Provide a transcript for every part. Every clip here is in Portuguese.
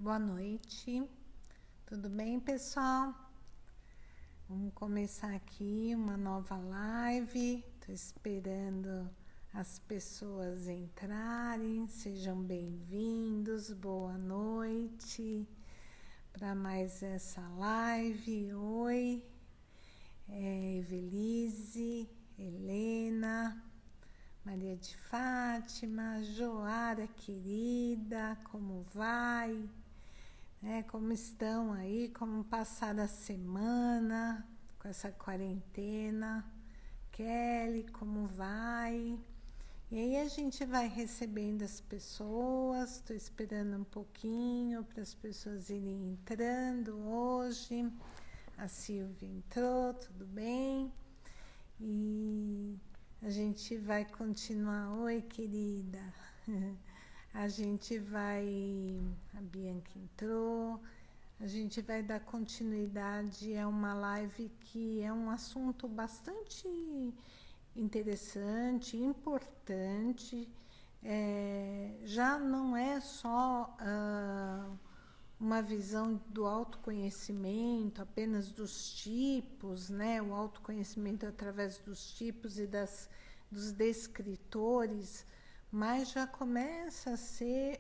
Boa noite, tudo bem, pessoal? Vamos começar aqui uma nova live. Estou esperando as pessoas entrarem. Sejam bem-vindos, boa noite para mais essa live. Oi, Evelise, Helena, Maria de Fátima, Joara querida, como vai? Como estão aí, como passaram a semana com essa quarentena? Kelly, como vai? E aí a gente vai recebendo as pessoas. Estou esperando um pouquinho para as pessoas irem entrando hoje. A Silvia entrou, tudo bem? E a gente vai continuar. Oi, querida. A gente vai, a Bianca entrou, a gente vai dar continuidade a uma live que é um assunto bastante interessante, importante. Já não é só uma visão do autoconhecimento, apenas dos tipos, né? O autoconhecimento através dos tipos e dos descritores, mas já começa a ser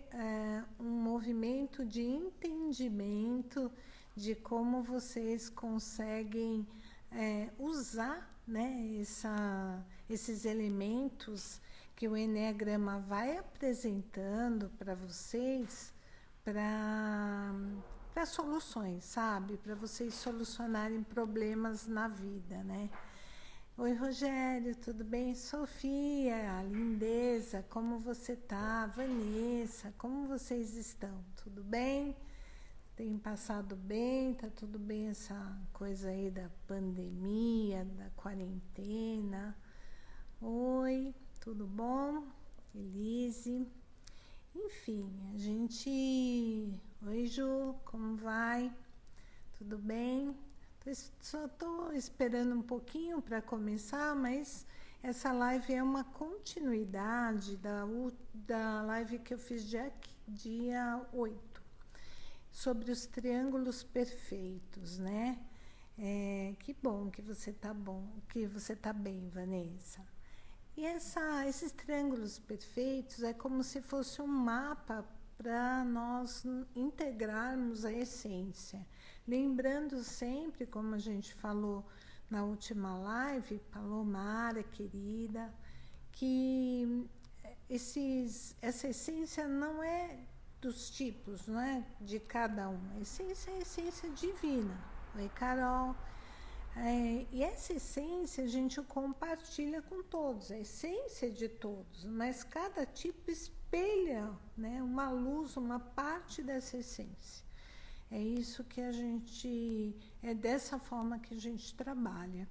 um movimento de entendimento de como vocês conseguem usar, né, esses elementos que o Eneagrama vai apresentando para vocês para soluções, sabe? Para vocês solucionarem problemas na vida, né? Oi, Rogério, tudo bem? Sofia, lindeza, como você tá? Vanessa, como vocês estão? Tudo bem? Tem passado bem? Tá tudo bem essa coisa aí da pandemia, da quarentena? Oi, tudo bom? Elise. Enfim, a gente... Oi, Ju, como vai? Tudo bem? Só estou esperando um pouquinho para começar, mas essa live é uma continuidade da live que eu fiz dia 8, sobre os triângulos perfeitos, né? Que bom que você tá bem, Vanessa. E esses triângulos perfeitos é como se fosse um mapa para nós integrarmos a essência. Lembrando sempre, como a gente falou na última live, Palomara, querida, que essa essência não é dos tipos, não é de cada um. A essência é a essência divina. Oi, Carol. E essa essência a gente compartilha com todos, a essência de todos, mas cada tipo espelha, né, uma luz, uma parte dessa essência. É isso que é dessa forma que a gente trabalha.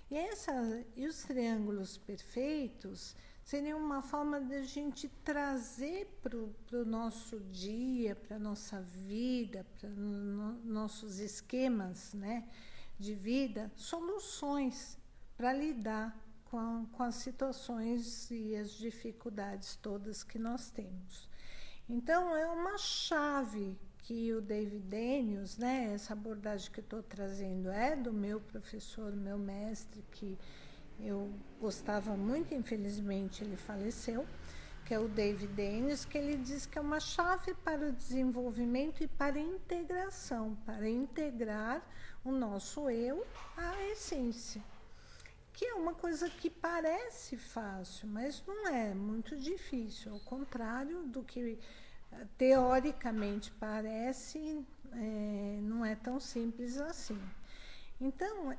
E os triângulos perfeitos seriam uma forma de a gente trazer para o nosso dia, para a nossa vida, para nossos esquemas, né, de vida, soluções para lidar com as situações e as dificuldades todas que nós temos. Então, é uma chave que o David Daniels, né, essa abordagem que eu estou trazendo é do meu professor, meu mestre, que eu gostava muito, infelizmente ele faleceu, que é o David Daniels, que ele diz que é uma chave para o desenvolvimento e para a integração, para integrar o nosso eu à essência. Que é uma coisa que parece fácil, mas não é muito difícil, ao contrário do que teoricamente parece, não é tão simples assim. Então,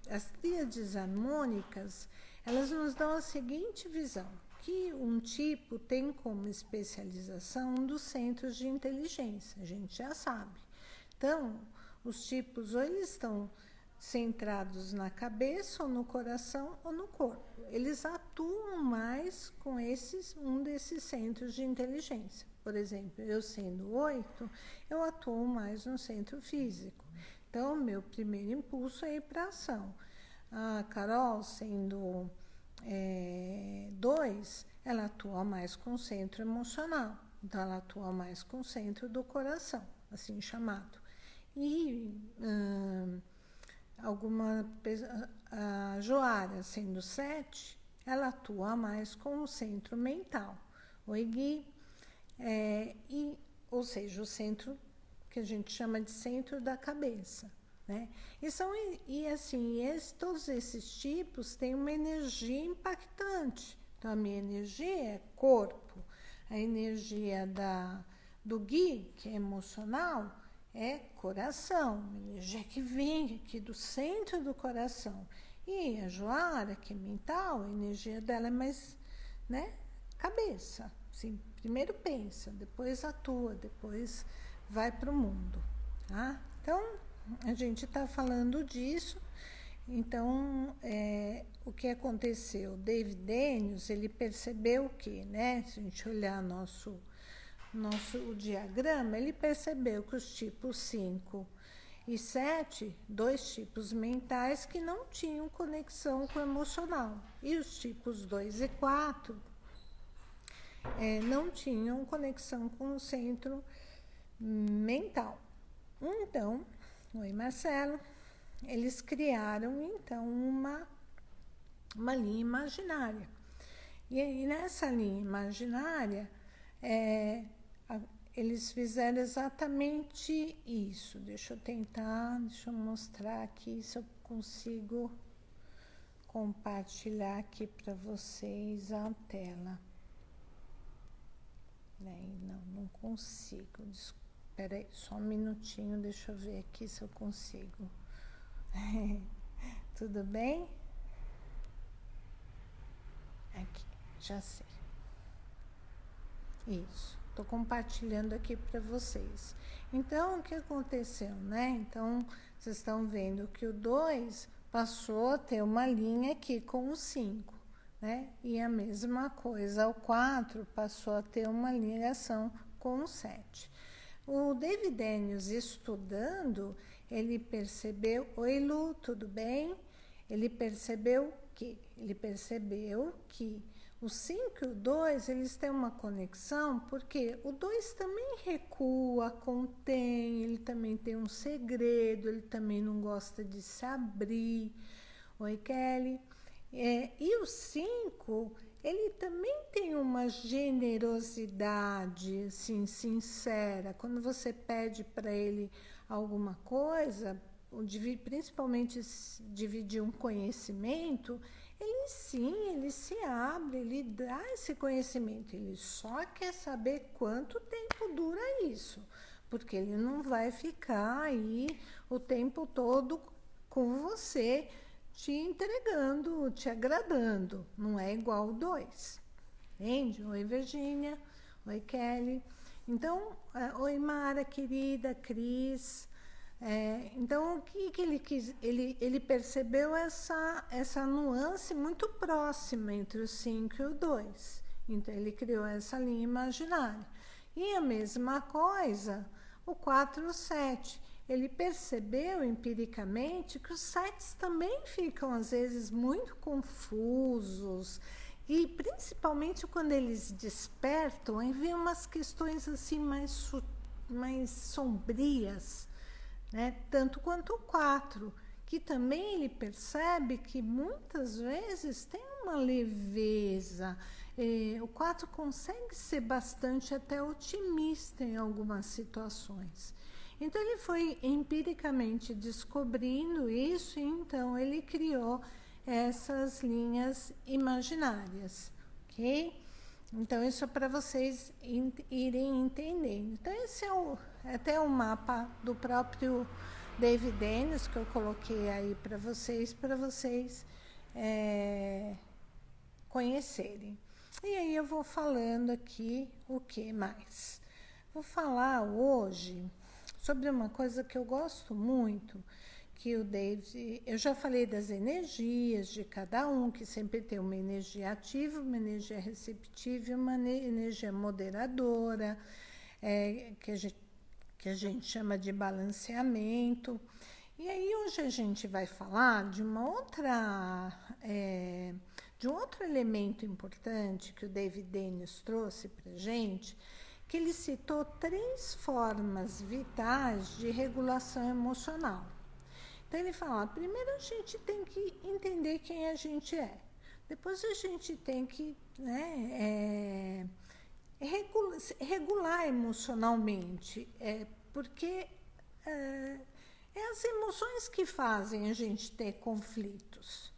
as tríades harmônicas, elas nos dão a seguinte visão, que um tipo tem como especialização um dos centros de inteligência, a gente já sabe. Então, os tipos ou eles estão centrados na cabeça, ou no coração, ou no corpo. Eles atuam mais com um desses centros de inteligência. Por exemplo, eu sendo 8, eu atuo mais no centro físico. Então, meu primeiro impulso é ir para a ação. A Carol, sendo 2, ela atua mais com o centro emocional. Então, ela atua mais com o centro do coração, assim chamado. E a Joara, sendo 7, ela atua mais com o centro mental. O Egui, ou seja, o centro que a gente chama de centro da cabeça, né? Todos esses tipos têm uma energia impactante. Então, a minha energia é corpo, a energia do Gui, que é emocional, é coração, uma energia que vem aqui do centro do coração. E a Joara, que é mental, a energia dela é mais, né, cabeça. Assim, primeiro pensa, depois atua, depois vai para o mundo. Tá? Então, a gente está falando disso. Então, o que aconteceu? David Daniels, ele percebeu que, né, se a gente olhar o diagrama, ele percebeu que os tipos 5 e 7, 2 tipos mentais que não tinham conexão com o emocional. E os tipos 2 e 4 não tinham conexão com o centro mental. Então, oi Marcelo, eles criaram então uma linha imaginária. E aí nessa linha imaginária, eles fizeram exatamente isso. Deixa eu mostrar aqui se eu consigo compartilhar aqui para vocês a tela. Não consigo. Espera aí, só um minutinho, deixa eu ver aqui se eu consigo. Tudo bem? Aqui, já sei. Isso, estou compartilhando aqui para vocês. Então, o que aconteceu, né? Então, vocês estão vendo que o 2 passou a ter uma linha aqui com o 5, né? E a mesma coisa, o 4 passou a ter uma ligação com o 7. O David Daniels, estudando, ele percebeu... Oi, Lu, tudo bem? Ele percebeu que o 5 e o 2, eles têm uma conexão, porque o 2 também recua, contém, ele também tem um segredo, ele também não gosta de se abrir. Oi, Kelly. E o 5, ele também tem uma generosidade, assim, sincera. Quando você pede para ele alguma coisa, principalmente dividir um conhecimento, ele se abre, ele dá esse conhecimento. Ele só quer saber quanto tempo dura isso, porque ele não vai ficar aí o tempo todo com você, te entregando, te agradando. Não é igual o 2. Entende? Oi, Virgínia. Oi, Kelly. Então, oi, Mara, querida, Cris. Então, o que ele quis? Ele percebeu essa nuance muito próxima entre o 5 e o 2. Então, ele criou essa linha imaginária. E a mesma coisa, o 4 e o 7. Ele percebeu empiricamente que os 7 também ficam, às vezes, muito confusos. E, principalmente, quando eles despertam, aí vem umas questões assim mais sombrias, né? Tanto quanto o 4, que também ele percebe que muitas vezes tem uma leveza. O 4 consegue ser bastante até otimista em algumas situações. Então, ele foi empiricamente descobrindo isso, e então ele criou essas linhas imaginárias, ok? Então, isso é para vocês irem entendendo. Então, esse é até o mapa do próprio David Daniels, que eu coloquei aí para vocês conhecerem. E aí eu vou falando aqui o que mais. Vou falar hoje sobre uma coisa que eu gosto muito, que o David... Eu já falei das energias de cada um, que sempre tem uma energia ativa, uma energia receptiva e uma energia moderadora, que a gente chama de balanceamento. E aí hoje a gente vai falar de um outro elemento importante que o David Daniels trouxe para a gente, porque ele citou 3 formas vitais de regulação emocional. Então, ele fala, primeiro a gente tem que entender quem a gente é. Depois a gente tem que, né, regular emocionalmente, porque é as emoções que fazem a gente ter conflitos.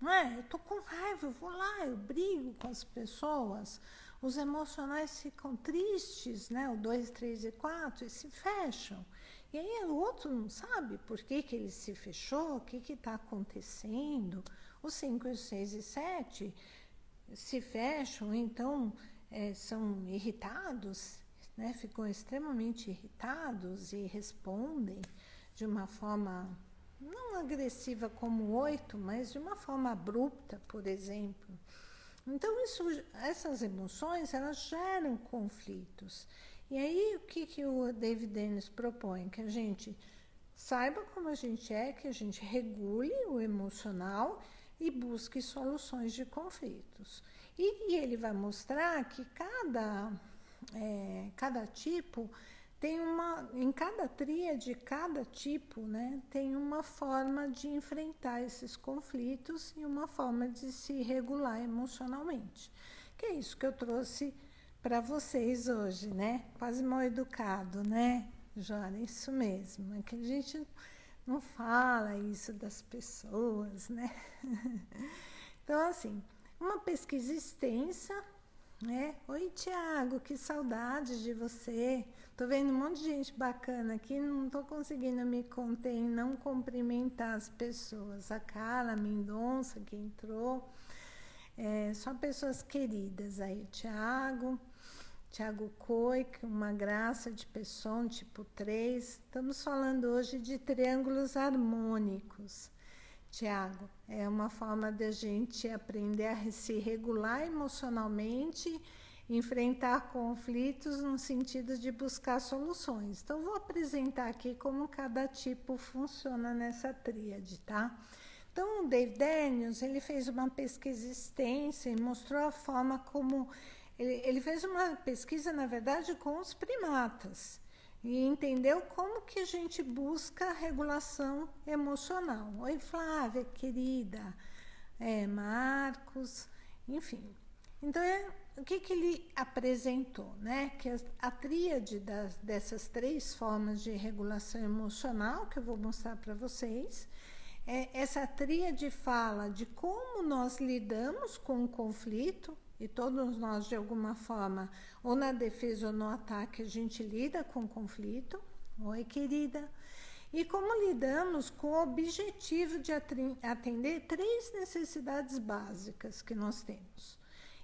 Não é? Eu estou com raiva, eu vou lá, eu brigo com as pessoas, os emocionais ficam tristes, né? O 2, 3 e 4, e se fecham. E aí o outro não sabe por que ele se fechou, o que está acontecendo. Os 5, os 6 e 7 se fecham, então são irritados, né? Ficam extremamente irritados e respondem de uma forma não agressiva como o 8, mas de uma forma abrupta, por exemplo. Então, essas emoções, elas geram conflitos. E aí, o que o David Dennis propõe? Que a gente saiba como a gente é, que a gente regule o emocional e busque soluções de conflitos. E ele vai mostrar que cada tipo tem em cada tríade, cada tipo, né, tem uma forma de enfrentar esses conflitos e uma forma de se regular emocionalmente. Que é isso que eu trouxe para vocês hoje, né? Quase mal educado, né, Jora? Isso mesmo, é que a gente não fala isso das pessoas, né? Então, assim, uma pesquisa extensa, né? Oi, Tiago, que saudade de você. Tô vendo um monte de gente bacana aqui, não tô conseguindo me conter em não cumprimentar as pessoas. A Carla Mendonça, que entrou, só pessoas queridas aí. Tiago Coic, uma graça de pessoa, tipo 3. Estamos falando hoje de triângulos harmônicos. Tiago, é uma forma de a gente aprender a se regular emocionalmente, enfrentar conflitos no sentido de buscar soluções. Então, vou apresentar aqui como cada tipo funciona nessa tríade, tá? Então, o David Daniels, ele fez uma pesquisa extensa e mostrou a forma como... Ele fez uma pesquisa, na verdade, com os primatas e entendeu como que a gente busca a regulação emocional. Oi, Flávia, querida, Marcos, enfim. Então, o que ele apresentou, né? Que a tríade dessas 3 formas de regulação emocional, que eu vou mostrar para vocês, essa tríade fala de como nós lidamos com o conflito, e todos nós, de alguma forma, ou na defesa ou no ataque, a gente lida com o conflito. Oi, querida. E como lidamos com o objetivo de atender 3 necessidades básicas que nós temos.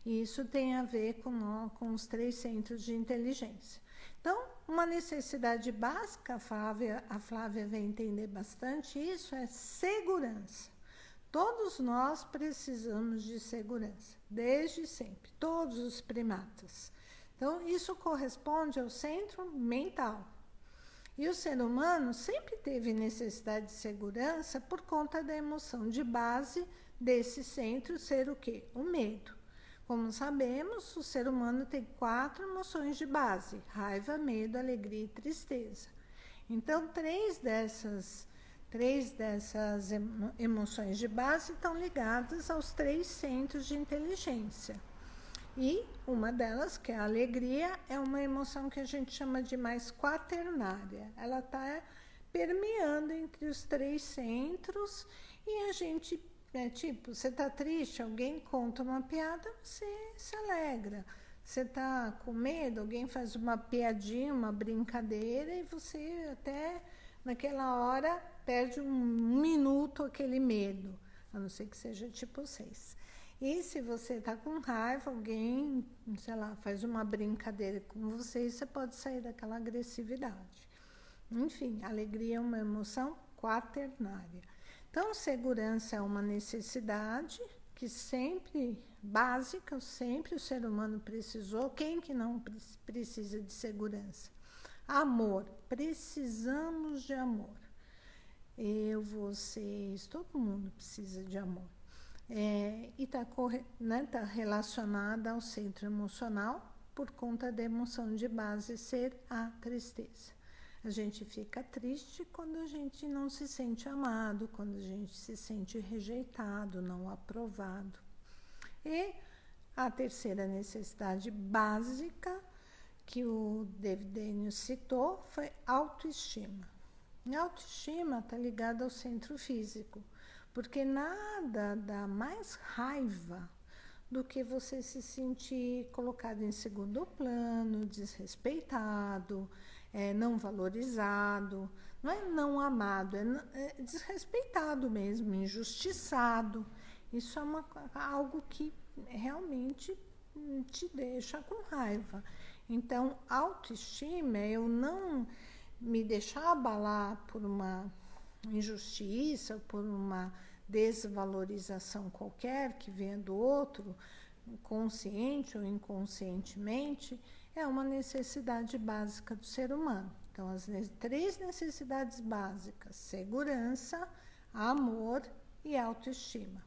E isso tem a ver com os 3 centros de inteligência. Então, uma necessidade básica, a Flávia vai entender bastante isso, é segurança. Todos nós precisamos de segurança, desde sempre, todos os primatas. Então, isso corresponde ao centro mental. E o ser humano sempre teve necessidade de segurança por conta da emoção de base desse centro ser o quê? O medo. Como sabemos, o ser humano tem 4 emoções de base: raiva, medo, alegria e tristeza. Então, 3 dessas emoções de base estão ligadas aos 3 centros de inteligência. E uma delas, que é a alegria, é uma emoção que a gente chama de mais quaternária. Ela está permeando entre os 3 centros e a gente, tipo, você está triste, alguém conta uma piada, você se alegra. Você está com medo, alguém faz uma piadinha, uma brincadeira e você até naquela hora perde um minuto aquele medo, a não ser que seja tipo 6. E se você está com raiva, alguém, sei lá, faz uma brincadeira com você, você pode sair daquela agressividade. Enfim, alegria é uma emoção quaternária. Então, segurança é uma necessidade que sempre, básica, sempre o ser humano precisou. Quem que não precisa de segurança? Amor, precisamos de amor. Eu, vocês, todo mundo precisa de amor. E está relacionada ao centro emocional, por conta da emoção de base ser a tristeza. A gente fica triste quando a gente não se sente amado, quando a gente se sente rejeitado, não aprovado. E a terceira necessidade básica que o David Daniels citou foi autoestima. E a autoestima está ligada ao centro físico, porque nada dá mais raiva do que você se sentir colocado em segundo plano, desrespeitado, não valorizado, não é não amado, é desrespeitado mesmo, injustiçado. Isso é algo que realmente te deixa com raiva. Então, autoestima é eu não me deixar abalar por uma injustiça, por uma desvalorização qualquer que venha do outro, consciente ou inconscientemente, é uma necessidade básica do ser humano. Então, as 3 necessidades básicas: segurança, amor e autoestima.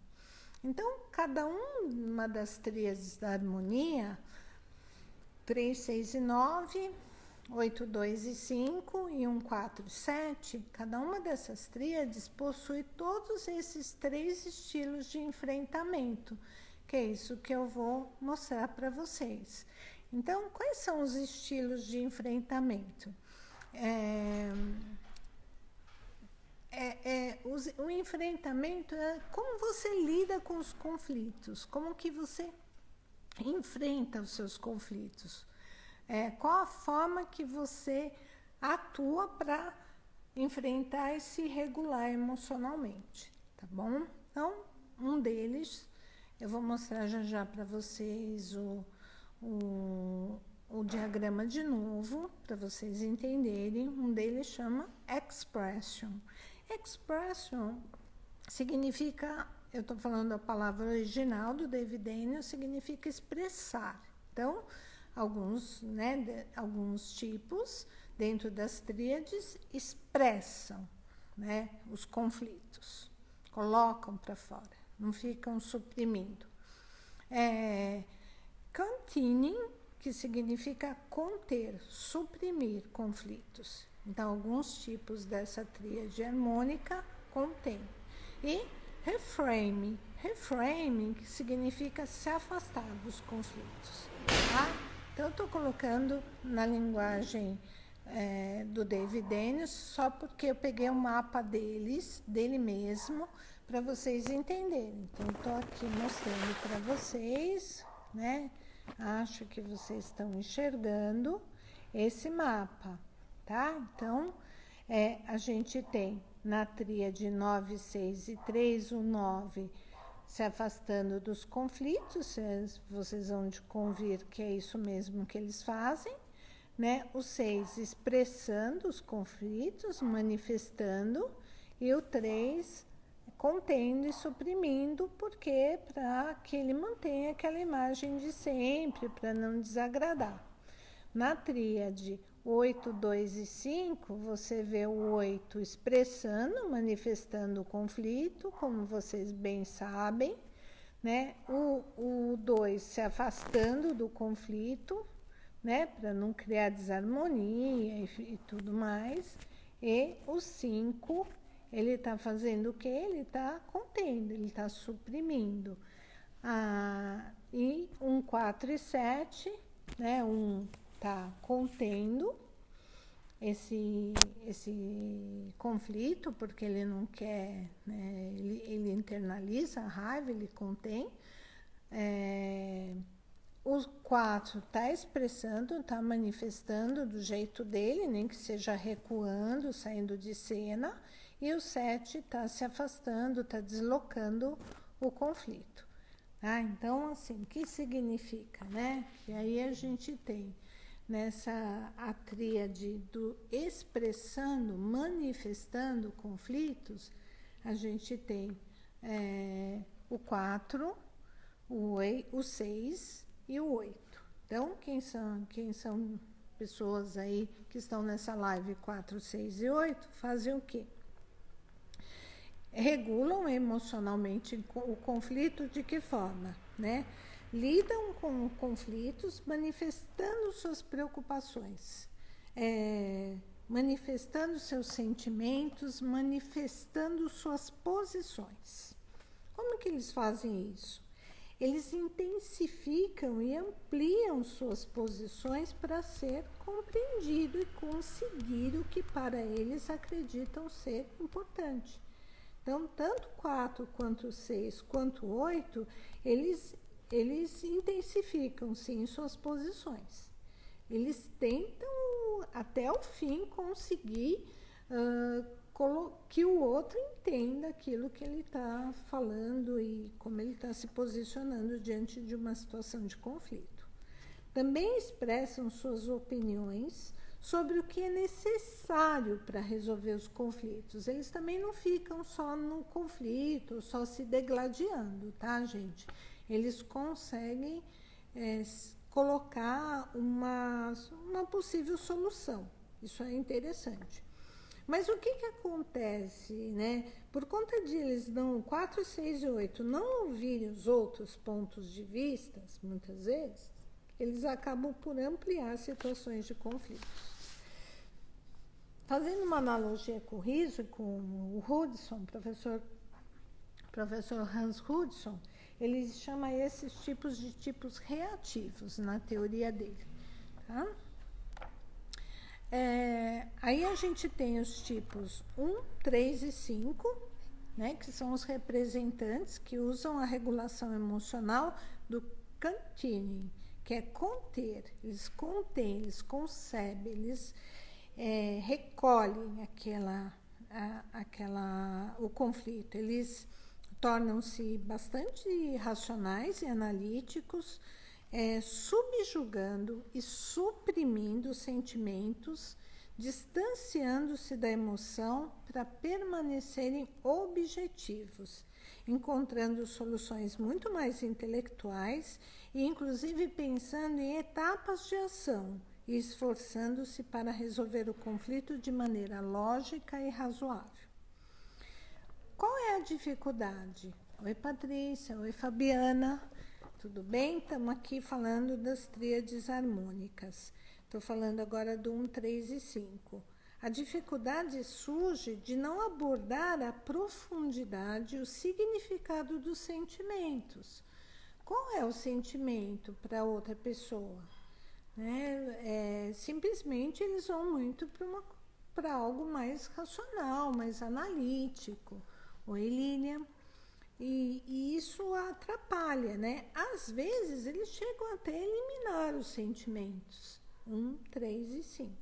Então, cada uma das tríades da harmonia, 3, 6 e 9, 8, 2 e 5 e 1, 4 e 7, cada uma dessas tríades possui todos esses 3 estilos de enfrentamento, que é isso que eu vou mostrar para vocês. Então, quais são os estilos de enfrentamento? O enfrentamento é como você lida com os conflitos, como que você enfrenta os seus conflitos. Qual a forma que você atua para enfrentar e se regular emocionalmente, tá bom? Então, um deles, eu vou mostrar já para vocês o diagrama de novo, para vocês entenderem. Um deles chama expression. Expression significa, eu estou falando a palavra original do David Daniels, significa expressar. Então, alguns tipos dentro das tríades expressam, né, os conflitos, colocam para fora, não ficam suprimindo. Containing, que significa conter, suprimir conflitos. Então, alguns tipos dessa tríade harmônica contém. E reframing, que significa se afastar dos conflitos. Tá? Então, eu estou colocando na linguagem do David Daniels, só porque eu peguei um mapa dele mesmo, para vocês entenderem. Então, estou aqui mostrando para vocês, né? Acho que vocês estão enxergando esse mapa, tá? Então, a gente tem na tríade 9, 6 e 3, o 9 se afastando dos conflitos, vocês vão de convir que é isso mesmo que eles fazem, né? O 6 expressando os conflitos, manifestando, e o 3 contendo e suprimindo, porque para que ele mantenha aquela imagem de sempre, para não desagradar. Na tríade 8, 2 e 5, você vê o 8 expressando, manifestando o conflito, como vocês bem sabem, né? O 2 se afastando do conflito, né? Para não criar desarmonia e tudo mais. E o 5, ele está fazendo o quê? Ele está contendo, ele está suprimindo. E 1, 4 e 7, né? Está contendo esse conflito, porque ele não quer, né? Ele internaliza a raiva, ele contém. O 4 está expressando, está manifestando do jeito dele, nem que seja recuando, saindo de cena. E o 7 está se afastando, está deslocando o conflito. Então, assim, o que significa, né? E aí a gente tem a tríade do expressando, manifestando conflitos, a gente tem o 4, o 6 e o 8. Então, quem são pessoas aí que estão nessa live 4, 6 e 8, fazem o quê? Regulam emocionalmente o conflito de que forma, né? lidam com conflitos manifestando suas preocupações, manifestando seus sentimentos, manifestando suas posições. Como que eles fazem isso? Eles intensificam e ampliam suas posições para ser compreendido e conseguir o que para eles acreditam ser importante. Então, tanto 4, quanto 6, quanto 8, eles intensificam, sim, suas posições. Eles tentam, até o fim, conseguir que o outro entenda aquilo que ele está falando e como ele está se posicionando diante de uma situação de conflito. Também expressam suas opiniões sobre o que é necessário para resolver os conflitos. Eles também não ficam só no conflito, só se degladiando, tá, gente? Eles conseguem colocar uma possível solução. Isso é interessante. Mas o que acontece, né? Por conta de eles 4, 6 e 8 não ouvirem os outros pontos de vista, muitas vezes, eles acabam por ampliar situações de conflitos. Fazendo uma analogia com o Riso, com o Hudson, professor Hans Hudson, ele chama esses tipos de tipos reativos na teoria dele. Tá? Aí a gente tem os tipos 1, 3 e 5, né, que são os representantes que usam a regulação emocional do containing, que é conter. Eles contêm, eles concebem, eles recolhem o conflito. Eles tornam-se bastante racionais e analíticos, subjugando e suprimindo sentimentos, distanciando-se da emoção para permanecerem objetivos, encontrando soluções muito mais intelectuais e, inclusive, pensando em etapas de ação e esforçando-se para resolver o conflito de maneira lógica e razoável. Qual é a dificuldade? Oi, Patrícia. Oi, Fabiana. Tudo bem? Estamos aqui falando das tríades harmônicas. Estou falando agora do 1, 3 e 5. A dificuldade surge de não abordar a profundidade e o significado dos sentimentos. Qual é o sentimento para outra pessoa? Simplesmente eles vão muito para algo mais racional, mais analítico. Oi, Línia. E isso atrapalha, né? Às vezes, eles chegam até a eliminar os sentimentos. 1, 3 e 5.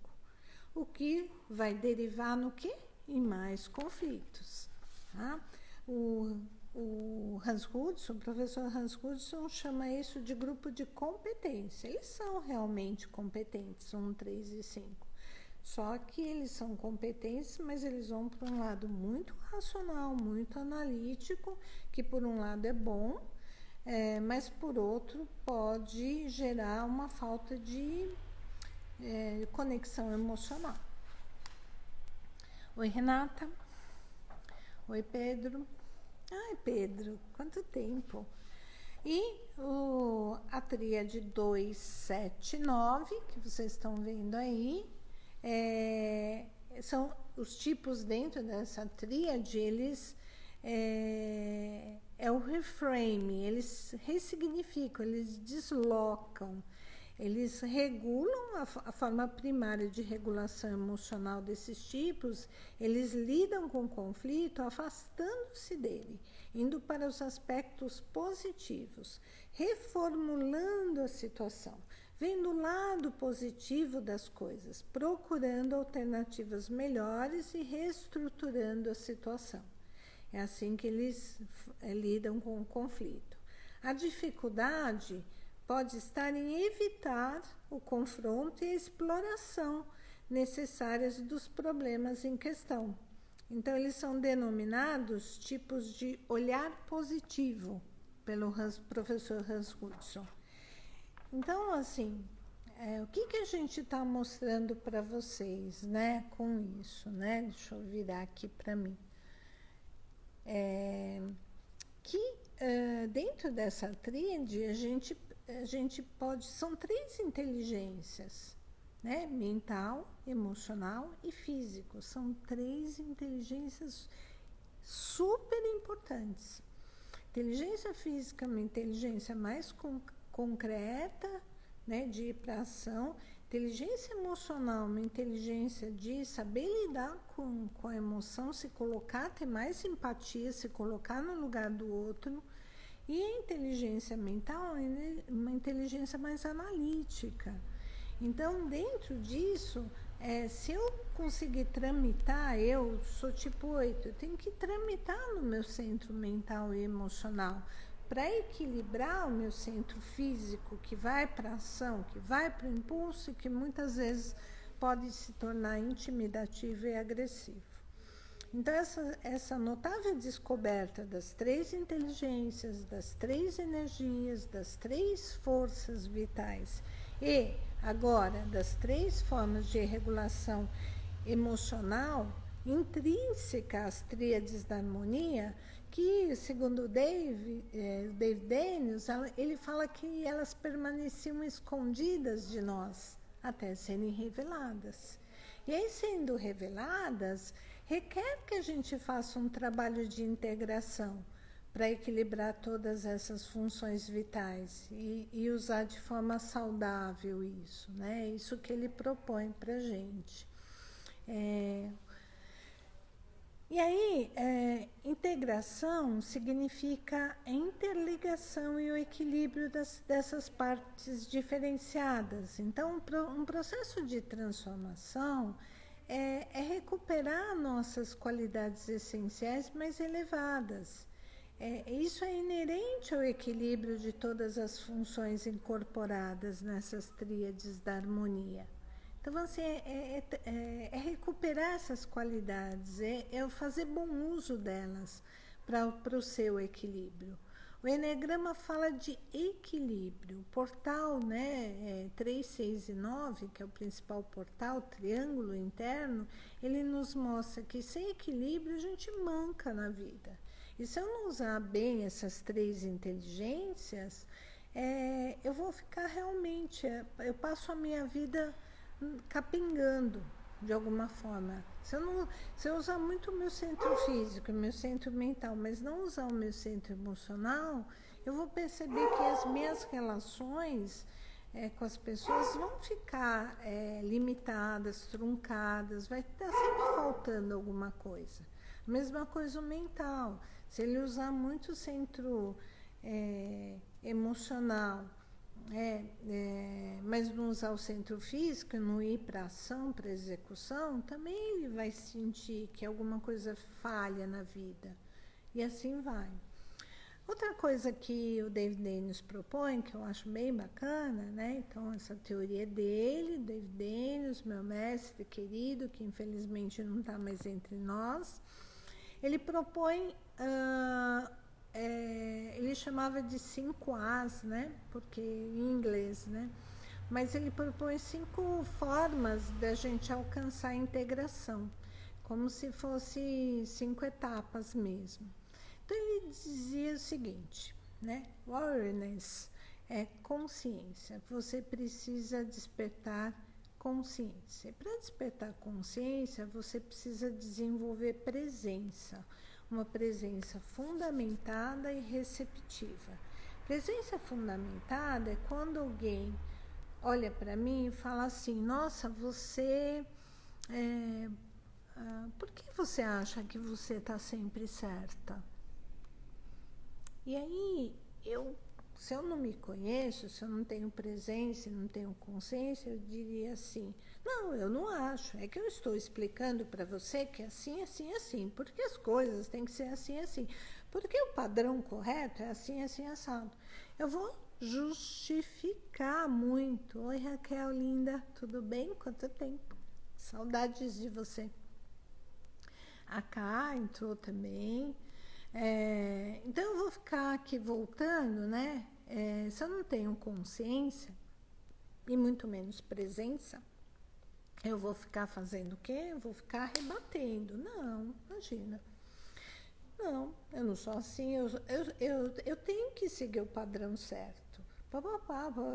O que vai derivar no quê? Em mais conflitos. Tá? O Hans Hudson, o professor Hans Hudson, chama isso de grupo de competência. Eles são realmente competentes, 1, 3 e 5. Só que eles são competentes, mas eles vão para um lado muito racional, muito analítico, que por um lado é bom, mas por outro pode gerar uma falta de conexão emocional. Oi, Renata. Oi, Pedro. Ai, Pedro, quanto tempo. E a tríade 2, 7, 9, que vocês estão vendo aí, são os tipos dentro dessa tríade, eles o reframe, eles ressignificam, eles deslocam, eles regulam a forma primária de regulação emocional desses tipos, eles lidam com o conflito afastando-se dele, indo para os aspectos positivos, reformulando a situação, vendo o lado positivo das coisas, procurando alternativas melhores e reestruturando a situação. É assim que eles lidam com o conflito. A dificuldade pode estar em evitar o confronto e a exploração necessárias dos problemas em questão. Então, eles são denominados tipos de olhar positivo pelo professor Hans Hudson. Então, assim, o que a gente está mostrando para vocês, né, com isso, né? Deixa eu virar aqui para mim. Que dentro dessa tríade, a gente pode... São 3 inteligências, né? Mental, emocional e físico. São 3 inteligências super importantes. Inteligência física é uma inteligência mais concreta, né? De ir para a ação. Inteligência emocional, uma inteligência de saber lidar com a emoção, se colocar, ter mais simpatia, se colocar no lugar do outro. E a inteligência mental é uma inteligência mais analítica. Então, dentro disso, se eu conseguir tramitar, eu sou tipo 8, eu tenho que tramitar no meu centro mental e emocional, para equilibrar o meu centro físico, que vai para a ação, que vai para o impulso, e que muitas vezes pode se tornar intimidativo e agressivo. Então, essa notável descoberta das 3 inteligências, das 3 energias, das 3 forças vitais e, agora, das 3 formas de regulação emocional intrínseca às tríades da harmonia, que, segundo o David Daniels, ele fala que elas permaneciam escondidas de nós até serem reveladas. E aí, sendo reveladas, requer que a gente faça um trabalho de integração para equilibrar todas essas funções vitais e usar de forma saudável isso, né? Isso que ele propõe para a gente. E aí, integração significa a interligação e o equilíbrio dessas partes diferenciadas. Então, um processo de transformação é recuperar nossas qualidades essenciais mais elevadas. Isso é inerente ao equilíbrio de todas as funções incorporadas nessas tríades da harmonia. Então, assim, é recuperar essas qualidades, é fazer bom uso delas para o seu equilíbrio. O Eneagrama fala de equilíbrio. O portal, né, 3, 6 e 9, que é o principal portal, triângulo interno, ele nos mostra que sem equilíbrio a gente manca na vida. E se eu não usar bem essas 3 inteligências, eu vou ficar realmente... eu passo a minha vida capengando de alguma forma. Se eu usar muito o meu centro físico, o meu centro mental, mas não usar o meu centro emocional, eu vou perceber que as minhas relações com as pessoas vão ficar limitadas, truncadas, vai estar sempre faltando alguma coisa. A mesma coisa o mental. Se ele usar muito o centro emocional, mas não usar o centro físico, não ir para ação, para execução, também ele vai sentir que alguma coisa falha na vida. E assim vai. Outra coisa que o David Daniels propõe, que eu acho bem bacana, né? Então, essa teoria dele, David Daniels, meu mestre querido, que infelizmente não está mais entre nós, ele propõe... ele chamava de 5 As, né? Porque em inglês, né? Mas ele propõe 5 formas da gente alcançar a integração, como se fosse 5 etapas mesmo. Então ele dizia o seguinte, né? Awareness é consciência. Você precisa despertar consciência. Para despertar consciência, você precisa desenvolver presença. Uma presença fundamentada e receptiva. Presença fundamentada é quando alguém olha para mim e fala assim, nossa, você... por que você acha que você está sempre certa? E aí, se eu não me conheço, se eu não tenho presença, não tenho consciência, eu diria assim, não, eu não acho, é que eu estou explicando para você que é assim, assim, assim, porque as coisas têm que ser assim, assim, porque o padrão correto é assim, assim, assado. Eu vou justificar muito. Oi, Raquel, linda, tudo bem? Quanto tempo? Saudades de você. A Cá entrou também. Então, eu vou ficar aqui voltando, né? Se eu não tenho consciência, e muito menos presença, eu vou ficar fazendo o quê? Eu vou ficar rebatendo. Não, imagina. Não, eu não sou assim, eu tenho que seguir o padrão certo. Eu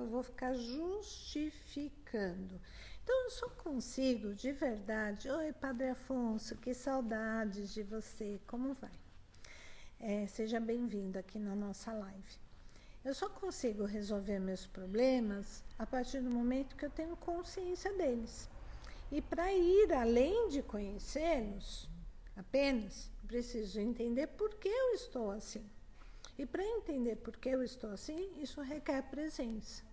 vou ficar justificando. Então, eu só consigo, de verdade... Oi, Padre Afonso, que saudades de você, como vai? Seja bem-vindo aqui na nossa live. Eu só consigo resolver meus problemas a partir do momento que eu tenho consciência deles. E para ir além de conhecê-los, apenas preciso entender por que eu estou assim. E para entender por que eu estou assim, isso requer presença.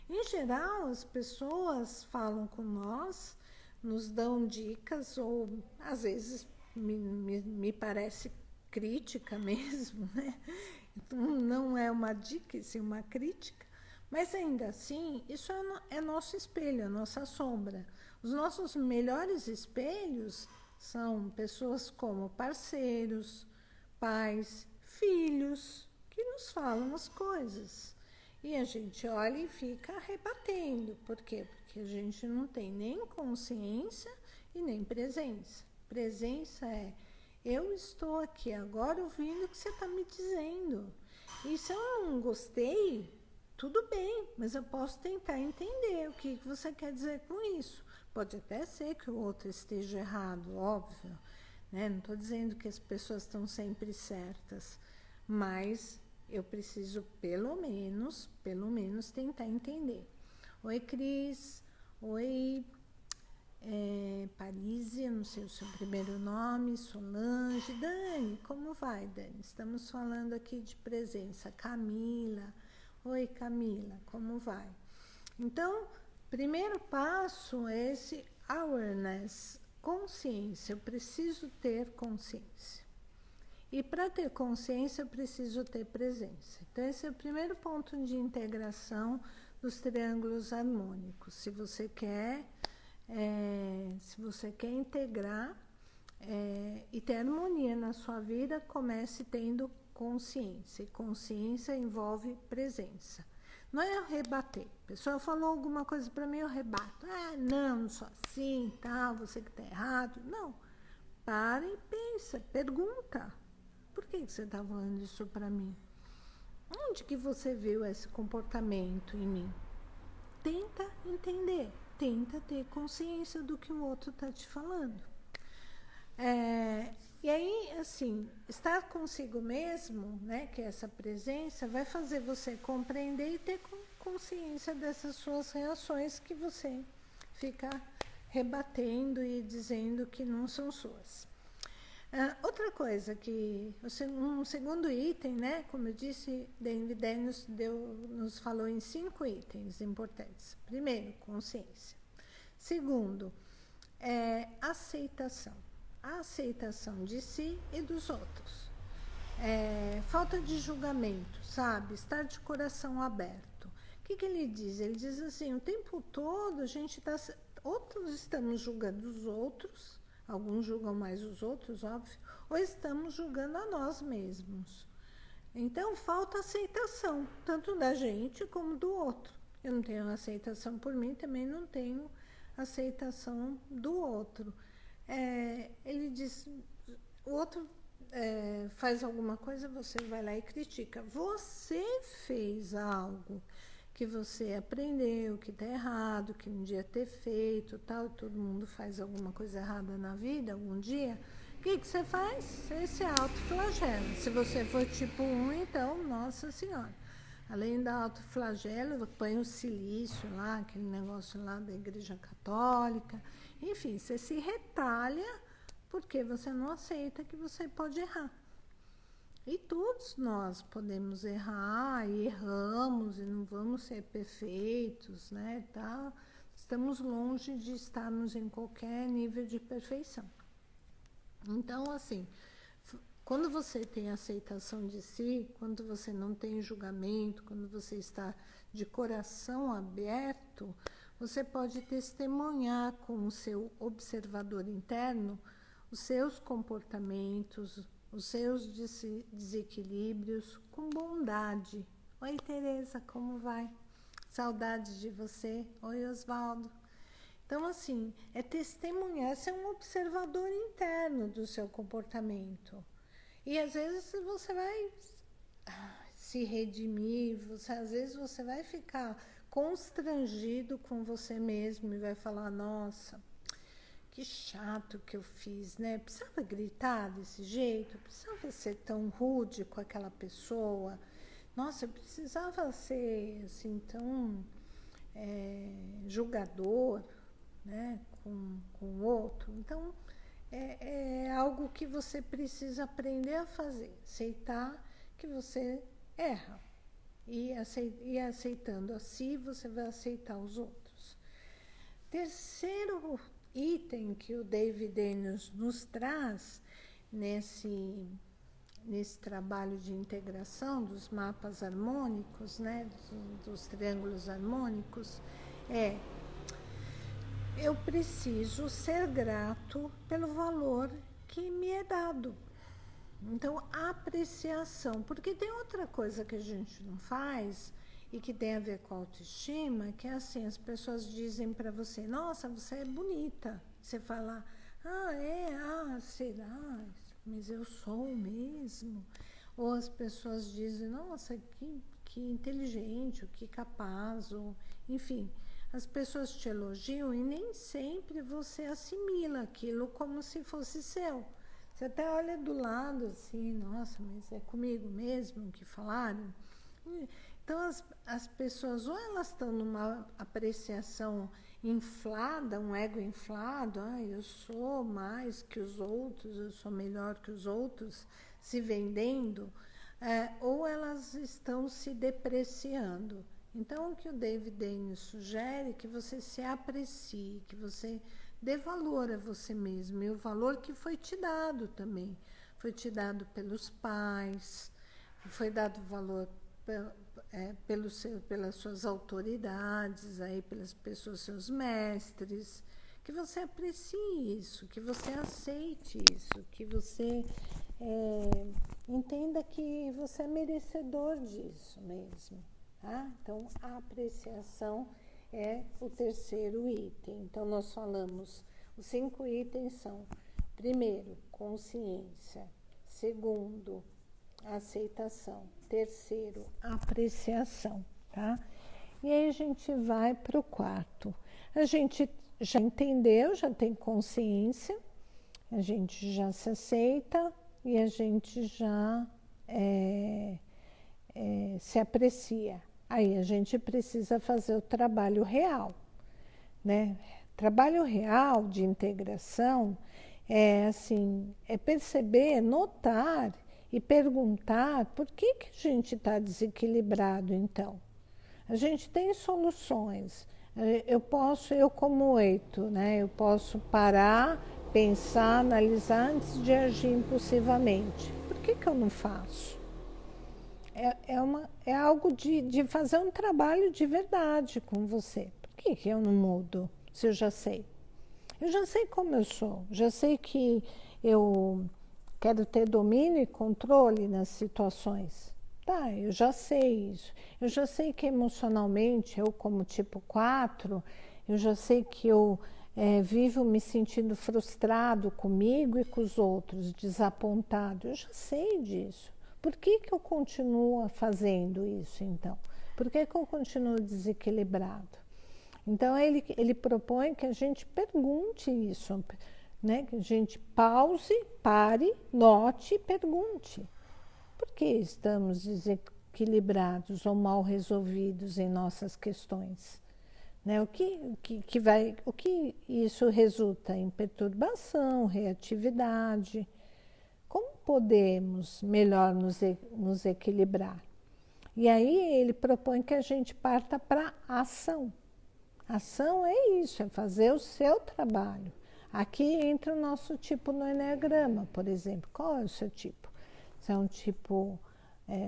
Em geral, as pessoas falam com nós, nos dão dicas, ou às vezes me parece crítica mesmo, né? Não é uma dica, e sim uma crítica, mas ainda assim, isso é nosso espelho, é nossa sombra. Os nossos melhores espelhos são pessoas como parceiros, pais, filhos, que nos falam as coisas. E a gente olha e fica rebatendo. Por quê? Porque a gente não tem nem consciência e nem presença. Presença é: eu estou aqui agora ouvindo o que você está me dizendo. E se eu não gostei, tudo bem, mas eu posso tentar entender o que você quer dizer com isso. Pode até ser que o outro esteja errado, óbvio, né? Não estou dizendo que as pessoas estão sempre certas, mas eu preciso pelo menos tentar entender. Oi, Cris. Oi, Parísia, não sei o seu primeiro nome, Solange. Dani, como vai, Dani? Estamos falando aqui de presença. Camila. Oi, Camila, como vai? Então, primeiro passo é esse awareness, consciência. Eu preciso ter consciência. E para ter consciência, eu preciso ter presença. Então, esse é o primeiro ponto de integração dos triângulos harmônicos. Se você quer integrar e ter harmonia na sua vida, comece tendo consciência. E consciência envolve presença. Não é eu rebater. A pessoa falou alguma coisa para mim, eu rebato. Não sou assim, tal, você que está errado. Não. Para e pensa, pergunta. Por que você está falando isso para mim? Onde que você viu esse comportamento em mim? Tenta entender, tenta ter consciência do que o outro está te falando. E aí, assim, estar consigo mesmo, né, que é essa presença, vai fazer você compreender e ter consciência dessas suas reações que você fica rebatendo e dizendo que não são suas. Outra coisa que, um segundo item, né, como eu disse, David nos falou em 5 itens importantes. Primeiro, consciência. Segundo, aceitação. A aceitação de si e dos outros. Falta de julgamento, sabe? Estar de coração aberto. O que ele diz? Ele diz assim, o tempo todo a gente está... Outros estamos julgando os outros, alguns julgam mais os outros, óbvio, ou estamos julgando a nós mesmos. Então, falta aceitação, tanto da gente como do outro. Eu não tenho aceitação por mim, também não tenho aceitação do outro. Ele diz, o outro faz alguma coisa, você vai lá e critica. Você fez algo que você aprendeu, que está errado, que não devia ter feito, tal, todo mundo faz alguma coisa errada na vida, algum dia. O que você faz? Você se autoflagela. Se você for tipo 1, então, nossa senhora. Além da autoflagelo, põe o silício lá, aquele negócio lá da Igreja Católica. Enfim, você se retalha porque você não aceita que você pode errar. E todos nós podemos errar e erramos e não vamos ser perfeitos, né? Tá? Estamos longe de estarmos em qualquer nível de perfeição. Então, assim, quando você tem aceitação de si, quando você não tem julgamento, quando você está de coração aberto, você pode testemunhar com o seu observador interno os seus comportamentos, os seus desequilíbrios com bondade. Oi, Tereza, como vai? Saudades de você. Oi, Osvaldo. Então, assim, é testemunhar, ser um observador interno do seu comportamento. E às vezes você vai se redimir, às vezes você vai ficar constrangido com você mesmo e vai falar, nossa, que chato que eu fiz, né? Precisava gritar desse jeito, precisava ser tão rude com aquela pessoa. Nossa, eu precisava ser assim tão julgador, né? Com o outro. Então, é algo que você precisa aprender a fazer, aceitar que você erra. E aceitando a si, você vai aceitar os outros. Terceiro item que o David Daniels nos traz nesse trabalho de integração dos mapas harmônicos, né, dos triângulos harmônicos, eu preciso ser grato pelo valor que me é dado. Então, apreciação, porque tem outra coisa que a gente não faz e que tem a ver com a autoestima, que é assim, as pessoas dizem para você, nossa, você é bonita. Você fala, será? Mas eu sou mesmo. Ou as pessoas dizem, nossa, que inteligente, que capaz, ou, enfim, as pessoas te elogiam e nem sempre você assimila aquilo como se fosse seu. Você até olha do lado assim, nossa, mas é comigo mesmo que falaram? Então, as pessoas, ou elas estão numa apreciação inflada, um ego inflado, eu sou mais que os outros, eu sou melhor que os outros, se vendendo, ou elas estão se depreciando. Então, o que o David Daniels sugere é que você se aprecie, que você dê valor a você mesmo, e o valor que foi te dado também. Foi te dado pelos pais, foi dado valor pelas suas autoridades, aí, pelas pessoas, seus mestres, que você aprecie isso, que você aceite isso, que você entenda que você é merecedor disso mesmo. Tá? Então, a apreciação é o terceiro item. Então, nós falamos, os 5 itens são, primeiro, consciência, segundo, aceitação, terceiro, apreciação, tá? E aí a gente vai para o quarto. A gente já entendeu, já tem consciência, a gente já se aceita e a gente já se aprecia. Aí a gente precisa fazer o trabalho real, né? Trabalho real de integração é assim, é perceber, notar e perguntar por que a gente está desequilibrado, então. A gente tem soluções. Eu como Eito, né? Eu posso parar, pensar, analisar antes de agir impulsivamente. Por que eu não faço? É algo de fazer um trabalho de verdade com você. Por que eu não mudo, se eu já sei? Eu já sei como eu sou, já sei que eu quero ter domínio e controle nas situações. Tá, eu já sei isso. Eu já sei que emocionalmente, eu como tipo 4, eu já sei que eu vivo me sentindo frustrado comigo e com os outros, desapontado. Eu já sei disso. Por que eu continuo fazendo isso, então? Por que eu continuo desequilibrado? Então, ele propõe que a gente pergunte isso, né? Que a gente pause, pare, note e pergunte. Por que estamos desequilibrados ou mal resolvidos em nossas questões? Né? O que isso resulta em perturbação, reatividade? Como podemos melhor nos equilibrar? E aí ele propõe que a gente parta para a ação. Ação é isso, é fazer o seu trabalho. Aqui entra o nosso tipo no Eneagrama, por exemplo. Qual é o seu tipo? Se é um tipo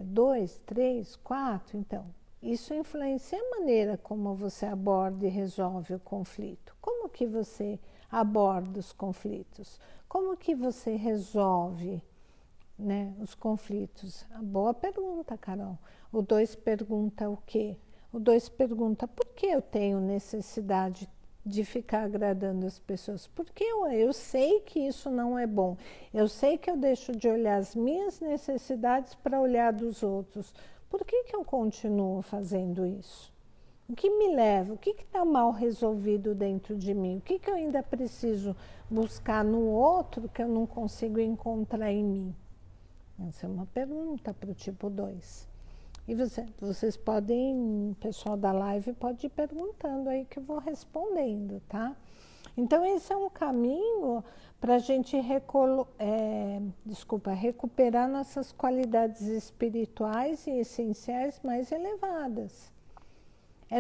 2, 3, 4, então. Isso influencia a maneira como você aborda e resolve o conflito. Como que você aborda os conflitos? Como que você resolve, né, os conflitos? A boa pergunta, Carol. O 2 pergunta o quê? O 2 pergunta por que eu tenho necessidade de ficar agradando as pessoas? Porque eu sei que isso não é bom. Eu sei que eu deixo de olhar as minhas necessidades para olhar dos outros. Por que eu continuo fazendo isso? O que me leva? O que está mal resolvido dentro de mim? O que eu ainda preciso buscar no outro que eu não consigo encontrar em mim? Essa é uma pergunta para o tipo 2. E vocês podem, o pessoal da live pode ir perguntando aí que eu vou respondendo, tá? Então, esse é um caminho para a gente recuperar nossas qualidades espirituais e essenciais mais elevadas. Eu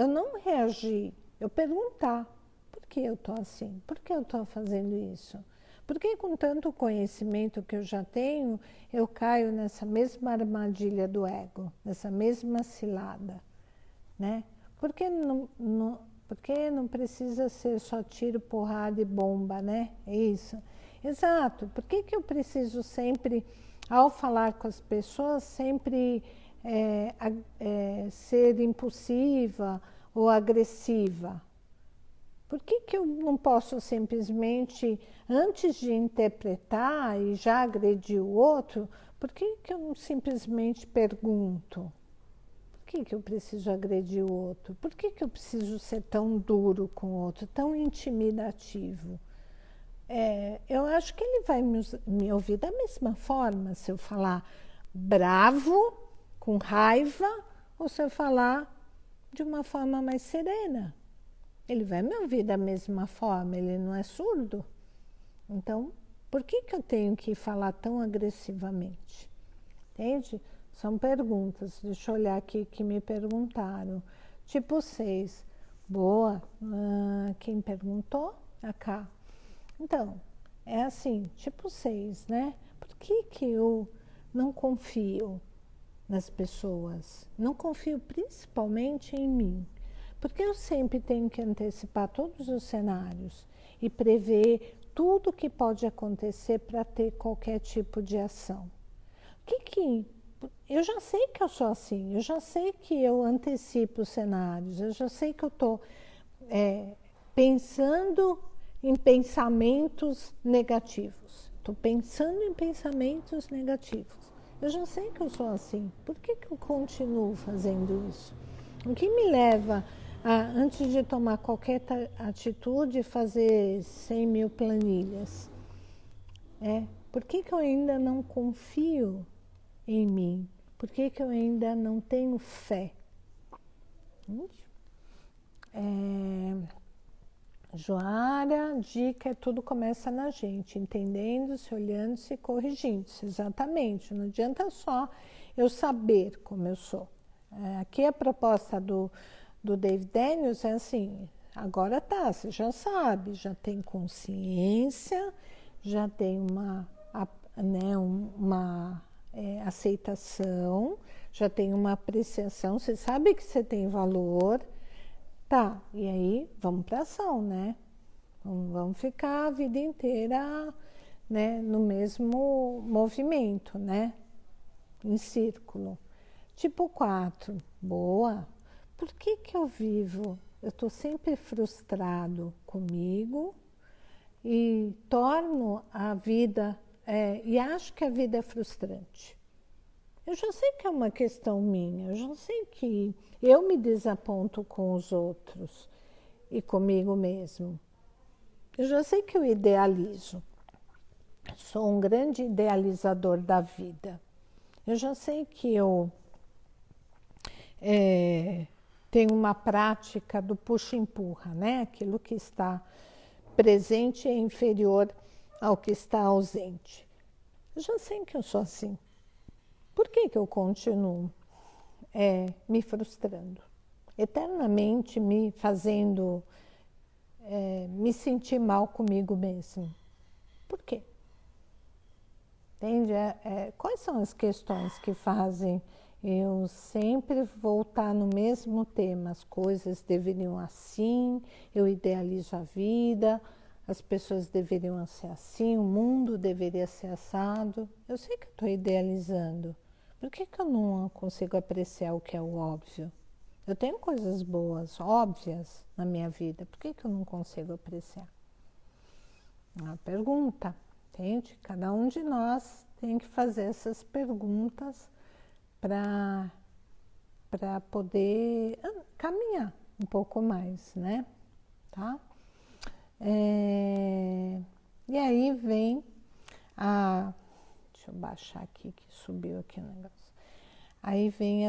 não reagir, eu perguntar, por que eu estou assim? Por que eu estou fazendo isso? Por que com tanto conhecimento que eu já tenho, eu caio nessa mesma armadilha do ego, nessa mesma cilada, né? Porque não precisa ser só tiro, porrada e bomba, né? É isso. Exato. Por que eu preciso sempre, ao falar com as pessoas, sempre ser impulsiva ou agressiva? Por que eu não posso simplesmente, antes de interpretar e já agredir o outro, por que eu não simplesmente pergunto? Por que eu preciso agredir o outro? Por que eu preciso ser tão duro com o outro, tão intimidativo? Eu acho que ele vai me ouvir da mesma forma se eu falar bravo, com raiva, ou se eu falar de uma forma mais serena. Ele vai me ouvir da mesma forma, ele não é surdo. Então, por que eu tenho que falar tão agressivamente? Entende? São perguntas. Deixa eu olhar aqui que me perguntaram. Tipo 6. Boa. Quem perguntou? A Cá. Então, é assim, tipo 6, né? Por que eu não confio nas pessoas? Não confio principalmente em mim. Porque eu sempre tenho que antecipar todos os cenários e prever tudo que pode acontecer para ter qualquer tipo de ação. Eu já sei que eu sou assim, eu já sei que eu antecipo os cenários, eu já sei que eu estou pensando em pensamentos negativos. Estou pensando em pensamentos negativos. Eu já sei que eu sou assim. Por que eu continuo fazendo isso? O que me leva antes de tomar qualquer atitude, fazer 100 mil planilhas? Por que eu ainda não confio em mim? Por que eu ainda não tenho fé? Joara, dica, tudo começa na gente, entendendo, se olhando, se corrigindo. Exatamente, não adianta só eu saber como eu sou. Aqui a proposta do David Daniels é assim, agora tá, você já sabe, já tem consciência, já tem uma aceitação, já tem uma apreciação, você sabe que você tem valor, tá, e aí vamos para ação, né? Vamos ficar a vida inteira, né, no mesmo movimento, né? Em círculo. Tipo 4, boa. Por que eu vivo? Eu estou sempre frustrado comigo e torno a vida, e acho que a vida é frustrante. Eu já sei que é uma questão minha, eu já sei que eu me desaponto com os outros e comigo mesmo. Eu já sei que eu idealizo. Sou um grande idealizador da vida. Eu já sei que eu tenho uma prática do puxa-empurra, né? Aquilo que está presente é inferior ao que está ausente. Eu já sei que eu sou assim. Por que eu continuo me frustrando? Eternamente me fazendo me sentir mal comigo mesmo. Por quê? Entende? Quais são as questões que fazem eu sempre voltar no mesmo tema? As coisas deveriam assim, eu idealizo a vida, as pessoas deveriam ser assim, o mundo deveria ser assado. Eu sei que eu estou idealizando. Por que eu não consigo apreciar o que é o óbvio? Eu tenho coisas boas, óbvias na minha vida. Por que eu não consigo apreciar? Uma pergunta, entende? Cada um de nós tem que fazer essas perguntas para poder caminhar um pouco mais, né? Tá? E aí vem deixa eu baixar aqui que subiu aqui o negócio. Aí vem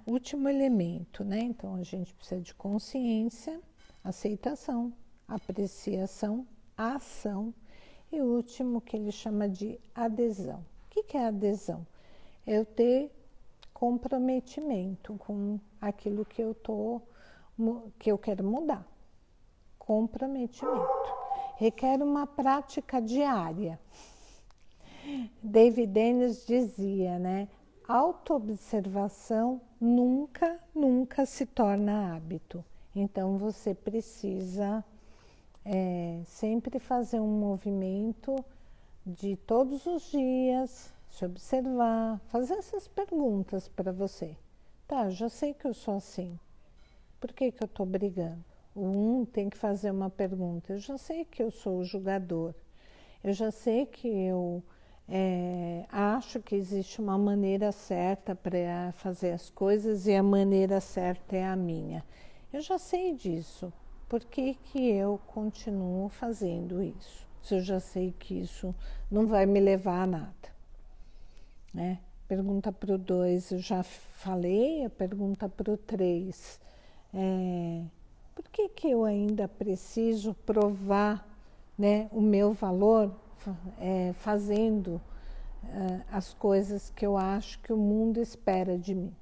último elemento, né? Então a gente precisa de consciência, aceitação, apreciação, ação e o último que ele chama de adesão. O que é adesão? É eu ter comprometimento com aquilo que eu quero mudar. Comprometimento. Requer uma prática diária. David Dennis dizia, né? Autoobservação nunca se torna hábito. Então você precisa sempre fazer um movimento de todos os dias, se observar, fazer essas perguntas para você. Tá, já sei que eu sou assim. Por que eu estou brigando? Tem que fazer uma pergunta. Eu já sei que eu sou o julgador. Eu já sei que eu acho que existe uma maneira certa para fazer as coisas e a maneira certa é a minha. Eu já sei disso. Por que eu continuo fazendo isso? Se eu já sei que isso não vai me levar a nada. Né? Pergunta para o 2, eu já falei. A pergunta para o 3, por que eu ainda preciso provar, né, o meu valor fazendo as coisas que eu acho que o mundo espera de mim?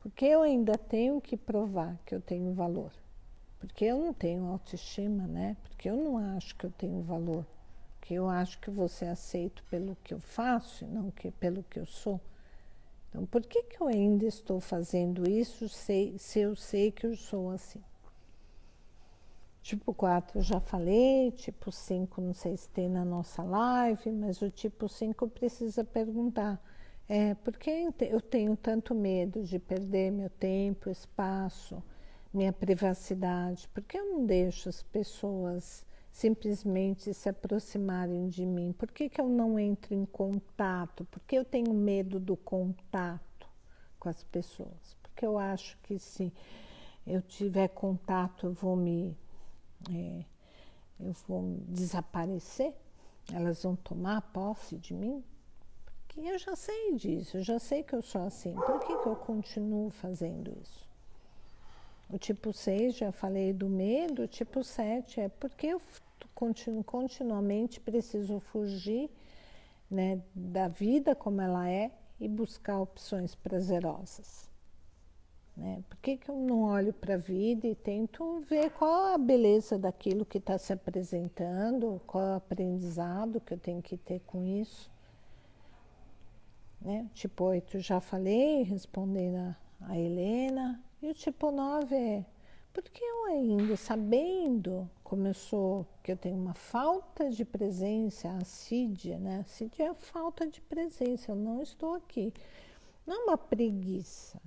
Porque eu ainda tenho que provar que eu tenho valor. Porque eu não tenho autoestima, né? Porque eu não acho que eu tenho valor. Porque eu acho que vou ser aceito pelo que eu faço e não pelo que eu sou. Então, por que eu ainda estou fazendo isso se eu sei que eu sou assim? Tipo 4 eu já falei, tipo 5 não sei se tem na nossa live, mas o tipo 5 precisa perguntar, por que eu tenho tanto medo de perder meu tempo, espaço, minha privacidade? Por que eu não deixo as pessoas simplesmente se aproximarem de mim? Por que eu não entro em contato? Por que eu tenho medo do contato com as pessoas? Porque eu acho que se eu tiver contato eu vou desaparecer, elas vão tomar posse de mim, porque eu já sei disso, eu já sei que eu sou assim, por que eu continuo fazendo isso? O tipo 6, já falei do medo, o tipo 7 é porque eu continuamente preciso fugir, né, da vida como ela é e buscar opções prazerosas. Né? Por que eu não olho para a vida e tento ver qual a beleza daquilo que está se apresentando, qual é o aprendizado que eu tenho que ter com isso? Né? Tipo 8 já falei, respondendo a Helena. E o tipo 9 é, por que eu ainda, sabendo como eu sou, que eu tenho uma falta de presença, a assídia, né? Assídia é a falta de presença, eu não estou aqui. Não é uma preguiça,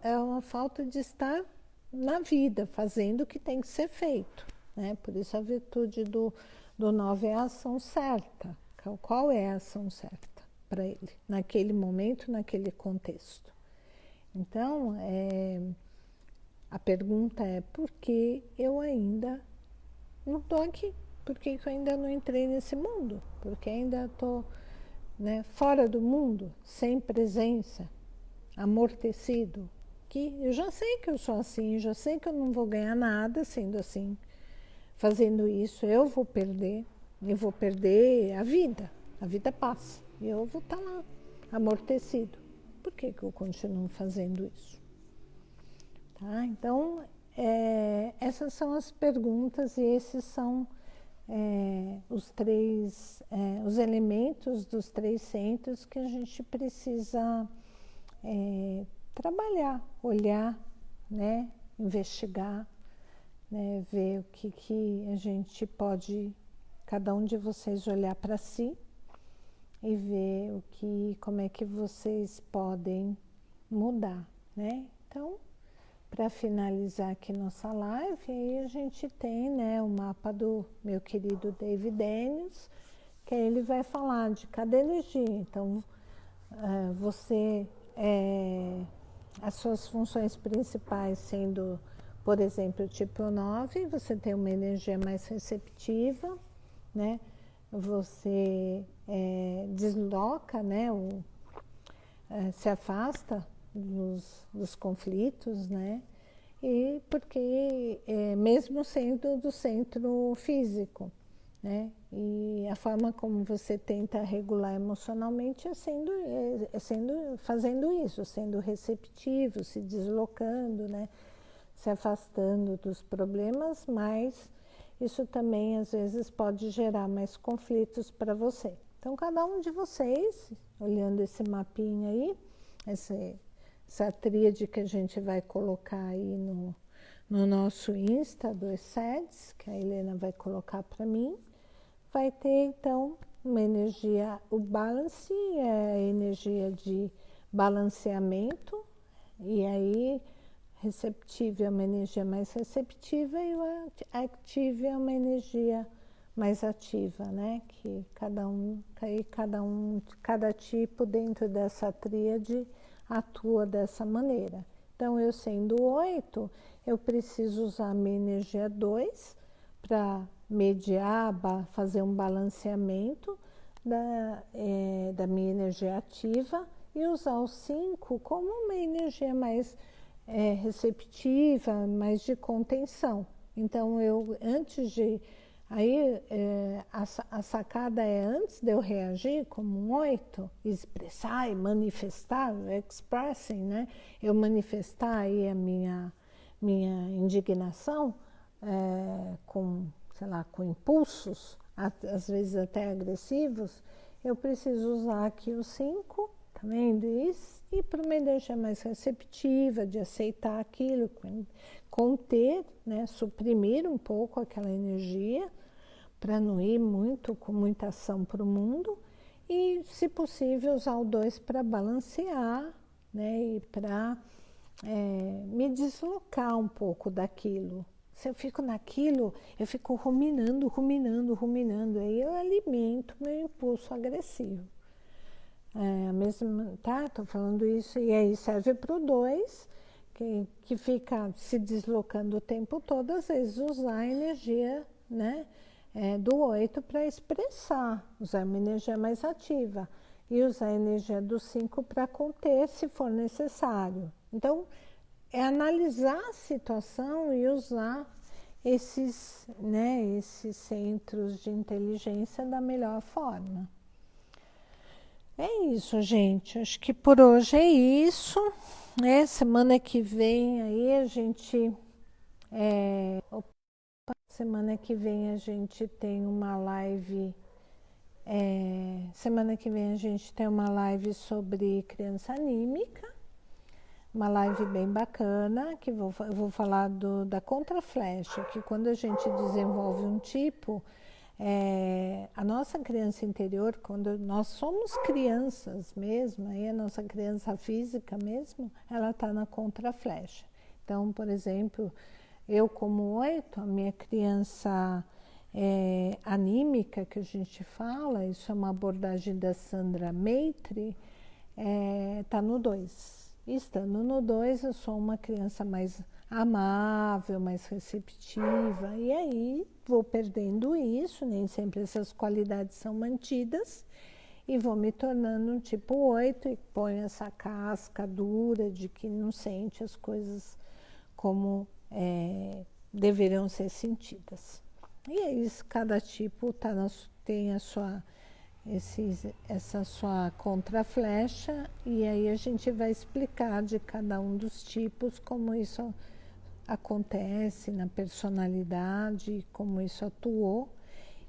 é uma falta de estar na vida, fazendo o que tem que ser feito. Né? Por isso a virtude do 9 é a ação certa. Qual é a ação certa para ele, naquele momento, naquele contexto? Então, a pergunta é por que eu ainda não estou aqui? Por que eu ainda não entrei nesse mundo? Por que ainda estou... Né, fora do mundo, sem presença, amortecido, que eu já sei que eu sou assim, já sei que eu não vou ganhar nada sendo assim, fazendo isso, eu vou perder a vida passa, e eu vou estar lá, amortecido. Por que eu continuo fazendo isso? Tá? Então, essas são as perguntas e esses são os elementos dos 3 centros que a gente precisa trabalhar, olhar, né, investigar, né, ver o que a gente pode, cada um de vocês olhar para si e ver como é que vocês podem mudar né? Então, para finalizar aqui nossa live, aí a gente tem, né, o mapa do meu querido David Daniels, que aí ele vai falar de cada energia. Então, você, as suas funções principais sendo, por exemplo, o tipo 9, você tem uma energia mais receptiva, né? Você desloca, né, se afasta dos conflitos, né? E porque mesmo sendo do centro físico, né? E a forma como você tenta regular emocionalmente fazendo isso, sendo receptivo, se deslocando, né? Se afastando dos problemas, mas isso também às vezes pode gerar mais conflitos para você. Então, cada um de vocês, olhando esse mapinha aí, essa tríade que a gente vai colocar aí no nosso Insta do ESEDS, que a Helena vai colocar para mim, vai ter então uma energia, o balance é a energia de balanceamento, e aí receptive é uma energia mais receptiva e o active é uma energia mais ativa, né? Que cada tipo dentro dessa tríade atua dessa maneira. Então, eu sendo 8, eu preciso usar a minha energia 2 para mediar, fazer um balanceamento da minha energia ativa e usar o 5 como uma energia mais receptiva, mais de contenção. Então, eu antes de... Aí, a sacada é antes de eu reagir como um 8, expressar e manifestar, expressing, né? Eu manifestar aí a minha indignação com, sei lá, com impulsos, às vezes até agressivos, eu preciso usar aqui o 5, tá vendo isso? E para uma energia mais receptiva, de aceitar aquilo, conter, né? Suprimir um pouco aquela energia, para não ir muito, com muita ação para o mundo, e, se possível, usar o 2 para balancear, né? E para me deslocar um pouco daquilo. Se eu fico naquilo, eu fico ruminando, aí eu alimento meu impulso agressivo. Tá? Estou falando isso, e aí serve para o 2, que fica se deslocando o tempo todo, às vezes usar a energia, né, do 8 para expressar, usar uma energia mais ativa, e usar a energia do 5 para conter, se for necessário. Então, é analisar a situação e usar esses centros de inteligência da melhor forma. É isso, gente. Acho que por hoje é isso. Semana que vem aí a gente... semana que vem a gente tem uma live... semana que vem a gente tem uma live sobre criança anímica. Uma live bem bacana, que eu vou falar da contraflecha, que quando a gente desenvolve um tipo... a nossa criança interior, quando nós somos crianças mesmo, aí a nossa criança física mesmo, ela está na contraflecha. Então, por exemplo, eu como 8, a minha criança anímica, que a gente fala, isso é uma abordagem da Sandra Maitre, está no 2. Estando no 2, eu sou uma criança mais amável, mais receptiva, e aí vou perdendo isso, nem sempre essas qualidades são mantidas, e vou me tornando um tipo 8 e ponho essa casca dura de que não sente as coisas como deveriam ser sentidas. E é isso, cada tipo tem essa sua contraflecha, e aí a gente vai explicar de cada um dos tipos como isso acontece na personalidade, como isso atuou,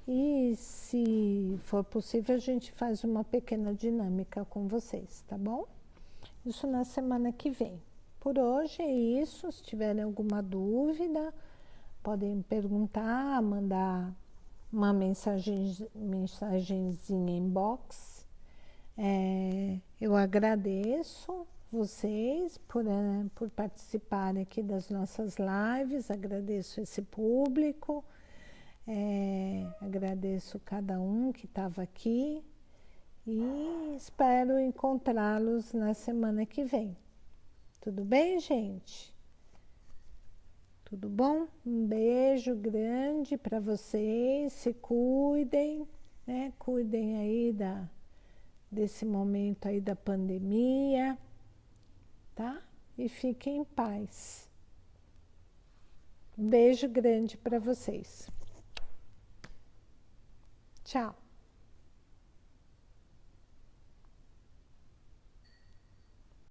e se for possível a gente faz uma pequena dinâmica com vocês, tá bom? Isso na semana que vem. Por hoje é isso. Se tiverem alguma dúvida, podem perguntar, mandar uma mensagenzinha inbox. Eu agradeço, vocês por participarem aqui das nossas lives, agradeço esse público, agradeço cada um que estava aqui e espero encontrá-los na semana que vem. Tudo bem, gente? Tudo bom? Um beijo grande para vocês, se cuidem, né? Cuidem aí desse momento aí da pandemia, tá? E fiquem em paz. Um beijo grande para vocês. Tchau.